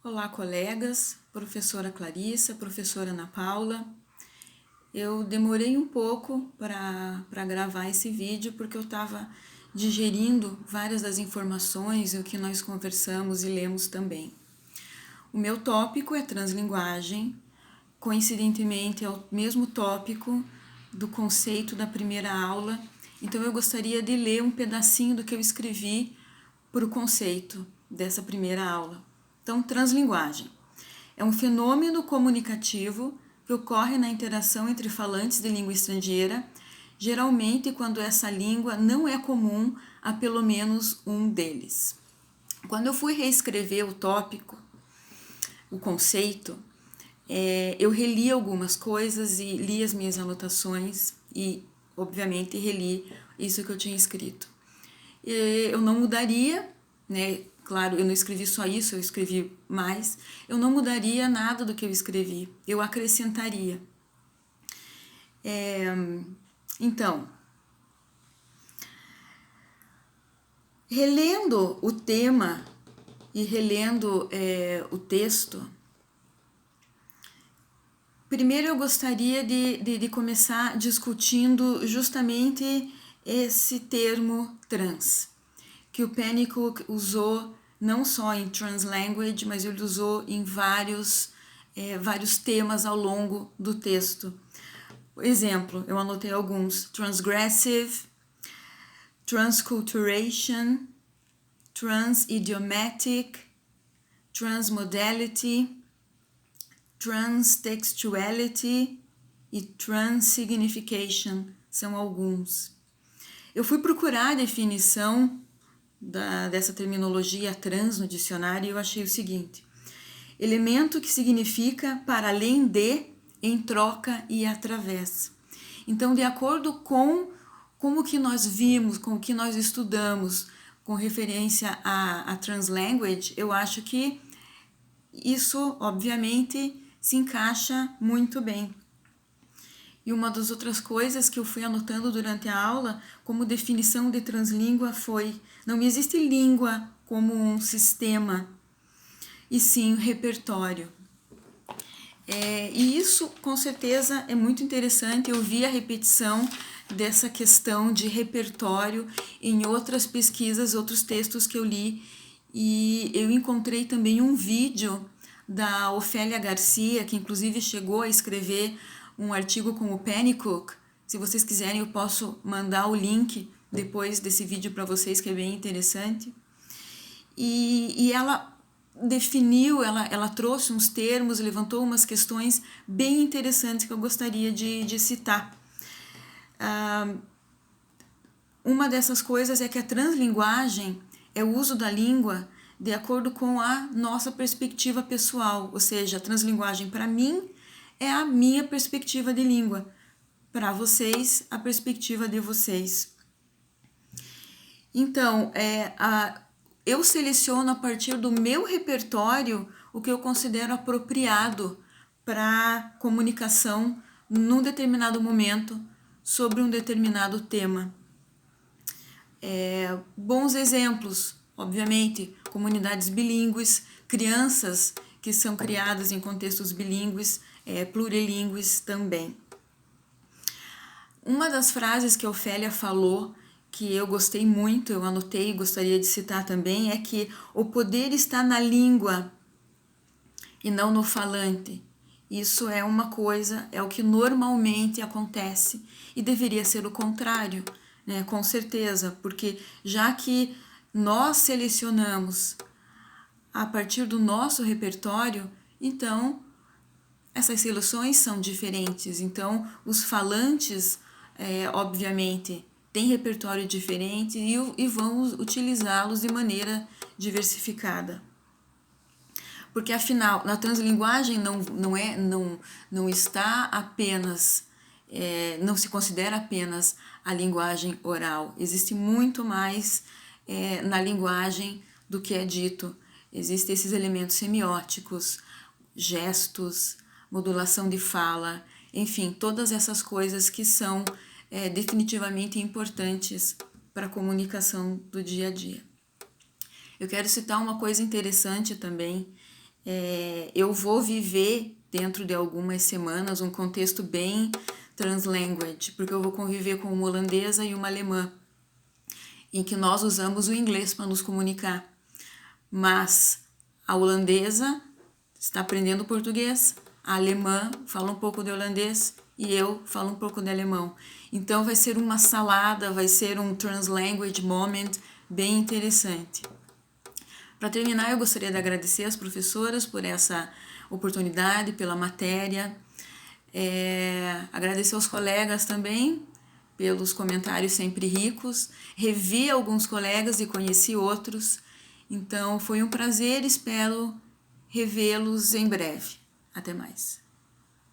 Olá, colegas, professora Clarissa, professora Ana Paula. Eu demorei um pouco para gravar esse vídeo porque eu estava digerindo várias das informações e o que nós conversamos e lemos também. O meu tópico é translinguagem, coincidentemente é o mesmo tópico do conceito da primeira aula, então eu gostaria de ler um pedacinho do que eu escrevi para o conceito dessa primeira aula. Então, translinguagem é um fenômeno comunicativo que ocorre na interação entre falantes de língua estrangeira, geralmente quando essa língua não é comum a pelo menos um deles. Quando eu fui reescrever o tópico, o conceito, eu reli algumas coisas e li as minhas anotações e, obviamente, reli isso que eu tinha escrito. Eu não mudaria, né? Claro, eu não escrevi só isso, eu escrevi mais. Eu não mudaria nada do que eu escrevi, eu acrescentaria. Então, relendo o tema e relendo o texto, primeiro eu gostaria de começar discutindo justamente esse termo trans, que o Pennycook usou não só em translanguage, mas ele usou em vários temas ao longo do texto. Exemplo, eu anotei alguns: transgressive, transculturation, transidiomatic, transmodality, transtextuality e transsignification são alguns. Eu fui procurar a definição dessa terminologia trans no dicionário e eu achei o seguinte: elemento que significa para além de, em troca e através. Então, de acordo com o que nós vimos, com o que nós estudamos, com referência a translanguage, eu acho que isso, obviamente, se encaixa muito bem. E uma das outras coisas que eu fui anotando durante a aula, como definição de translíngua, foi: não existe língua como um sistema, e sim um repertório. E isso, com certeza, é muito interessante. Eu vi a repetição dessa questão de repertório em outras pesquisas, outros textos que eu li, e eu encontrei também um vídeo da Ofélia Garcia, que inclusive chegou a escrever um artigo com o Pennycook. Se vocês quiserem, eu posso mandar o link depois desse vídeo para vocês, que é bem interessante. E ela definiu, ela trouxe uns termos, levantou umas questões bem interessantes que eu gostaria de citar. Uma dessas coisas é que a translinguagem é o uso da língua de acordo com a nossa perspectiva pessoal, ou seja, a translinguagem para mim é a minha perspectiva de língua, para vocês, a perspectiva de vocês. Então, eu seleciono a partir do meu repertório o que eu considero apropriado para comunicação num determinado momento sobre um determinado tema. Bons exemplos, obviamente, comunidades bilíngues, crianças que são criadas em contextos bilíngues, plurilíngues também. Uma das frases que a Ofélia falou, que eu gostei muito, eu anotei e gostaria de citar também, é que o poder está na língua e não no falante. Isso é uma coisa, é o que normalmente acontece e deveria ser o contrário, né? Com certeza, porque já que nós selecionamos a partir do nosso repertório, então essas seleções são diferentes. Então, os falantes, obviamente, têm repertório diferente e vão utilizá-los de maneira diversificada. Porque, afinal, na translinguagem não está apenas, não se considera apenas a linguagem oral. Existe muito mais na linguagem do que é dito. Existem esses elementos semióticos, gestos, modulação de fala, enfim, todas essas coisas que são definitivamente importantes para a comunicação do dia a dia. Eu quero citar uma coisa interessante também, Eu vou viver dentro de algumas semanas um contexto bem translanguage, porque eu vou conviver com uma holandesa e uma alemã, em que nós usamos o inglês para nos comunicar. Mas a holandesa está aprendendo português, a alemã fala um pouco de holandês e eu falo um pouco de alemão. Então vai ser uma salada, vai ser um translanguage moment bem interessante. Para terminar, eu gostaria de agradecer às professoras por essa oportunidade, pela matéria. Agradecer aos colegas também pelos comentários sempre ricos. Revi alguns colegas e conheci outros. Então foi um prazer, espero revê-los em breve. Até mais.